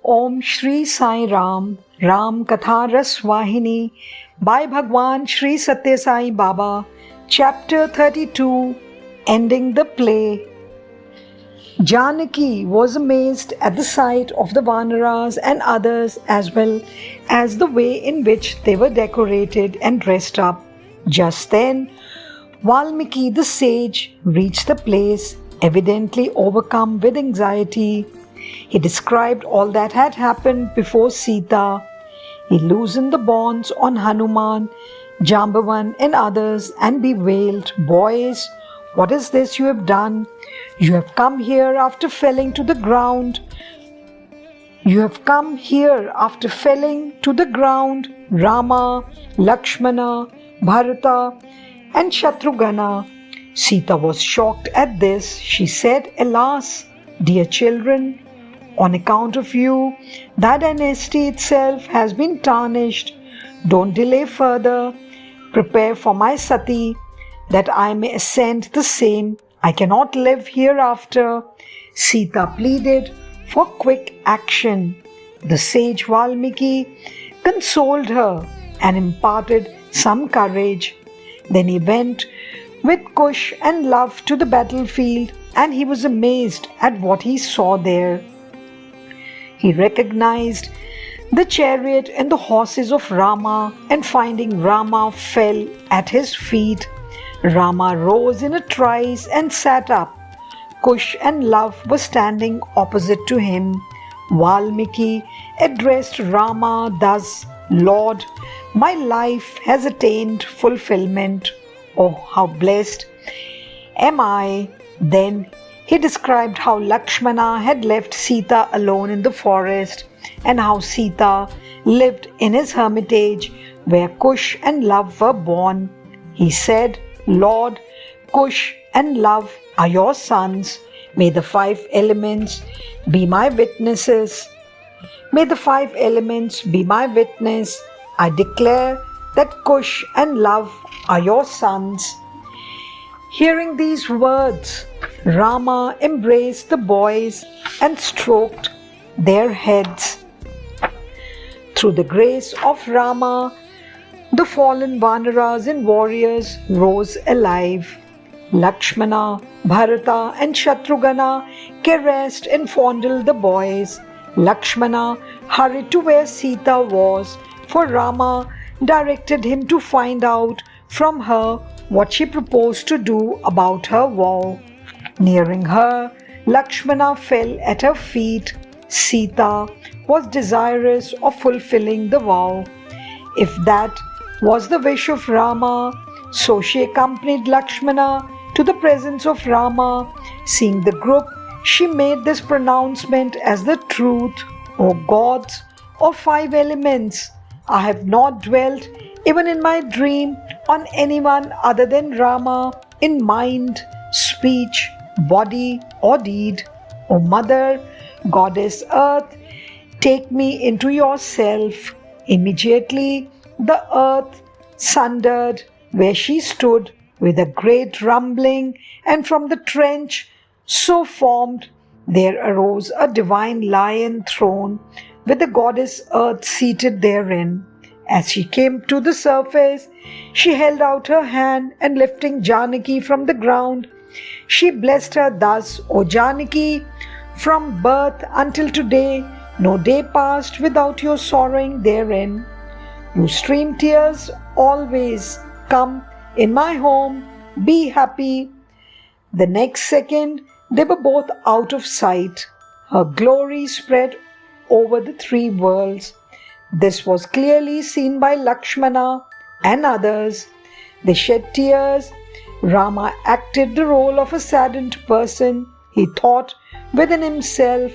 Om Shri Sai Ram, Ram Katha Raswahini by Bhagwan Shri Satya Sai Baba, Chapter 32, Ending the Play. Janaki was amazed at the sight of the Vanaras and others as well as the way in which they were decorated and dressed up. Just then, Valmiki the sage reached the place, evidently overcome with anxiety. He described all that had happened before Sita. He loosened the bonds on Hanuman, Jambavan and others and bewailed, "Boys, what is this you have done? You have come here after falling to the ground. Rama, Lakshmana, Bharata and Shatrughna." Sita was shocked at this. She said, "Alas, dear children, on account of you, that dynasty itself has been tarnished. Don't delay further. Prepare for my sati, that I may ascend the same. I cannot live hereafter." Sita pleaded for quick action. The sage Valmiki consoled her and imparted some courage. Then he went with Kush and Love to the battlefield, and he was amazed at what he saw there. He recognized the chariot and the horses of Rama, and finding Rama fell at his feet. Rama rose in a trice and sat up. Kush and Love were standing opposite to him. Valmiki addressed Rama thus, "Lord, my life has attained fulfillment. Oh, how blessed am I!" Then he described how Lakshmana had left Sita alone in the forest and how Sita lived in his hermitage where Kush and Love were born. He said, "Lord, Kush and Love are your sons. May the five elements be my witnesses. I declare that Kush and Love are your sons." Hearing these words, Rama embraced the boys and stroked their heads. Through the grace of Rama, the fallen Vanaras and warriors rose alive. Lakshmana, Bharata and Shatrughna caressed and fondled the boys. Lakshmana hurried to where Sita was, for Rama directed him to find out from her what she proposed to do about her vow. Nearing her, Lakshmana fell at her feet. Sita was desirous of fulfilling the vow. If that was the wish of Rama, so she accompanied Lakshmana to the presence of Rama. Seeing the group, she made this pronouncement as the truth: "O gods of five elements, I have not dwelt even in my dream on anyone other than Rama in mind, speech, body or deed. O Mother, Goddess Earth, take me into yourself." Immediately the earth sundered where she stood with a great rumbling, and from the trench so formed there arose a divine lion throne with the goddess Earth seated therein. As she came to the surface, she held out her hand, and lifting Janaki from the ground, she blessed her thus: "O Janaki, from birth until today, no day passed without your sorrowing therein. You stream tears always. Come in my home, be happy." The next second, they were both out of sight. Her glory spread over the three worlds. This was clearly seen by Lakshmana and others. They shed tears. Rama acted the role of a saddened person. He thought within himself,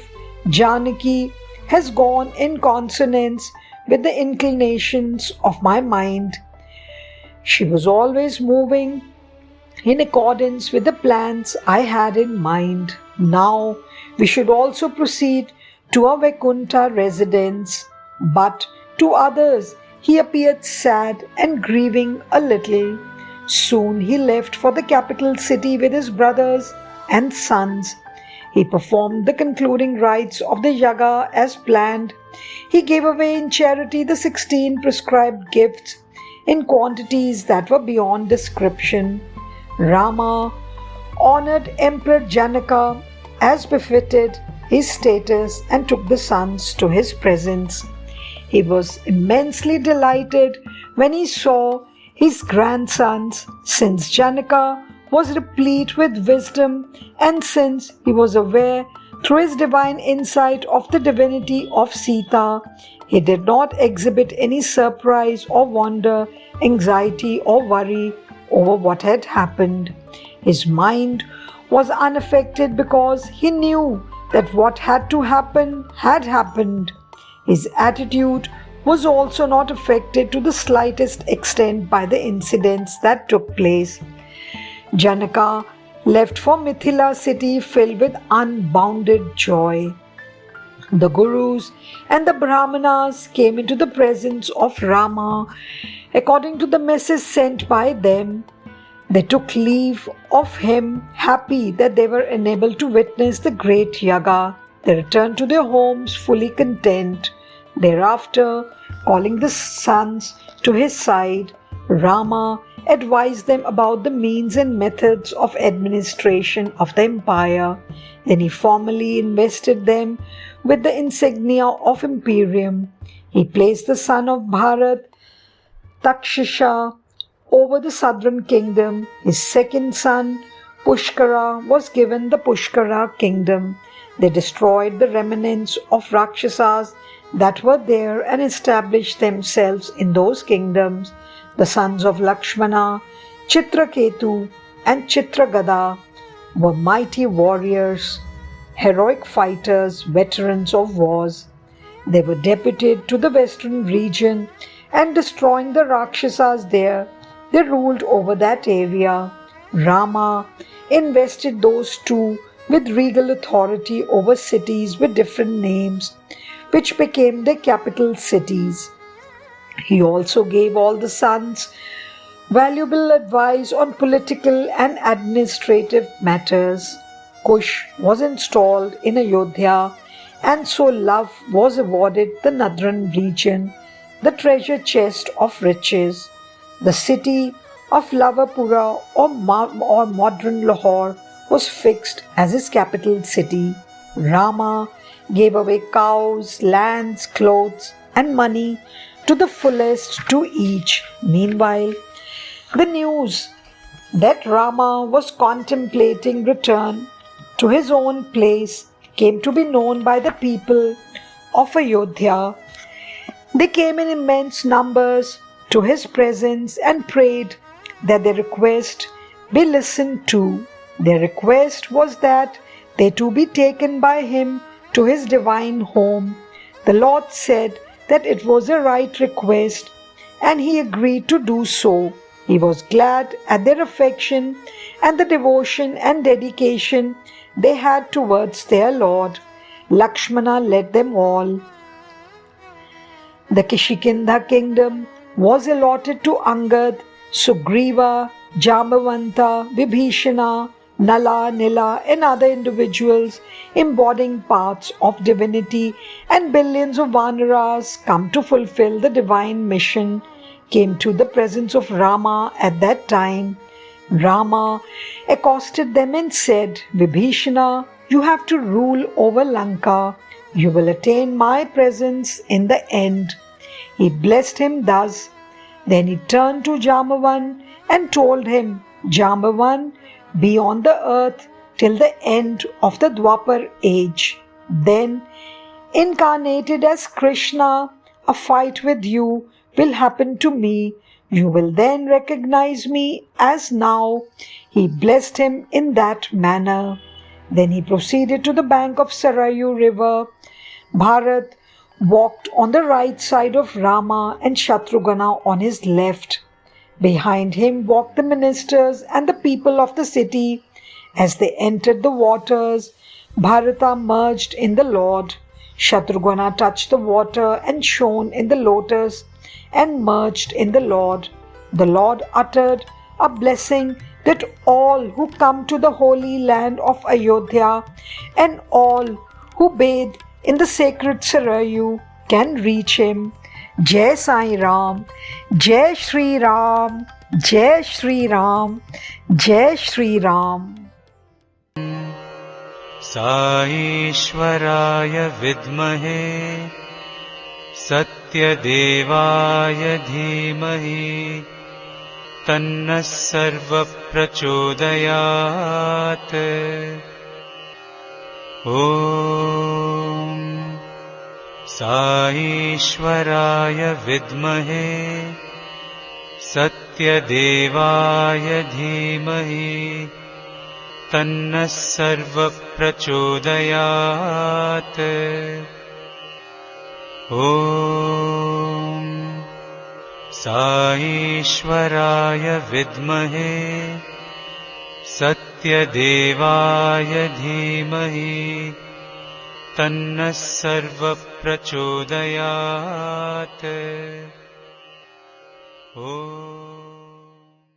"Janaki has gone in consonance with the inclinations of my mind. She was always moving in accordance with the plans I had in mind. Now we should also proceed to our Vaikuntha residence." But to others he appeared sad and grieving a little. Soon he left for the capital city with his brothers and sons. He performed the concluding rites of the yaga as planned. He gave away in charity the 16 prescribed gifts in quantities that were beyond description. Rama honored Emperor Janaka as befitted his status and took the sons to his presence. He was immensely delighted when he saw his grandsons, since Janaka was replete with wisdom and since he was aware through his divine insight of the divinity of Sita, he did not exhibit any surprise or wonder, anxiety or worry over what had happened. His mind was unaffected because he knew that what had to happen had happened. His attitude was also not affected to the slightest extent by the incidents that took place. Janaka left for Mithila city filled with unbounded joy. The Gurus and the Brahmanas came into the presence of Rama according to the message sent by them. They took leave of him, happy that they were enabled to witness the great yaga. They returned to their homes fully content. Thereafter, calling the sons to his side, Rama advised them about the means and methods of administration of the empire. Then he formally invested them with the insignia of imperium. He placed the son of Bharat, Takshisha, over the southern kingdom. His second son, Pushkara, was given the Pushkara kingdom. They destroyed the remnants of Rakshasas that were there and established themselves in those kingdoms. The sons of Lakshmana, Chitraketu and Chitragada were mighty warriors, heroic fighters, veterans of wars. They were deputed to the western region and destroying the Rakshasas there, they ruled over that area. Rama invested those two with regal authority over cities with different names, which became their capital cities. He also gave all the sons valuable advice on political and administrative matters. Kush was installed in Ayodhya, and so Love was awarded the Nadran region, the treasure chest of riches. The city of Lavapura or modern Lahore was fixed as his capital city. Rama gave away cows, lands, clothes, and money to the fullest to each. Meanwhile, the news that Rama was contemplating return to his own place came to be known by the people of Ayodhya. They came in immense numbers to his presence and prayed that their request be listened to. Their request was that they too be taken by him to his divine home. The Lord said that it was a right request, and he agreed to do so. He was glad at their affection and the devotion and dedication they had towards their Lord. Lakshmana led them all. The Kishikindha kingdom was allotted to Angad, Sugriva, Jambavanta, Vibhishana, Nala, Nila, and other individuals embodying parts of divinity, and billions of Vanaras come to fulfill the divine mission came to the presence of Rama at that time. Rama accosted them and said, Vibhishana, you have to rule over Lanka. You will attain my presence in the end. He blessed him thus. Then he turned to Jambavan and told him, Jambavan, be on the earth till the end of the Dwapar age. Then, incarnated as Krishna, a fight with you will happen to me. You will then recognize me as now. He blessed him in that manner. Then he proceeded to the bank of Sarayu river. Bharat walked on the right side of Rama and Shatrugana on his left. Behind him walked the ministers and the people of the city. As they entered the waters, Bharata merged in the Lord. Shatrugana touched the water and shone in the lotus and merged in the Lord. The Lord uttered a blessing that all who come to the holy land of Ayodhya and all who bathe in the sacred Sarayu can reach him. Jai Sai Ram, Jai Shri Ram, Jai Shri Ram, Jai Shri Ram. साईश्वराय विद्महे सत्यदेवाय धीमहि तन्नः सर्वप्रचोदयात्। ॐ साईश्वराय विद्महे सत्यदेवाय धीमहि तन्नः सर्वप्रचोदयात्। ॐ साईश्वराय विद्महे सत्यदेवाय धीमहि तन्नः सर्वप्रचोदयात्। ॐ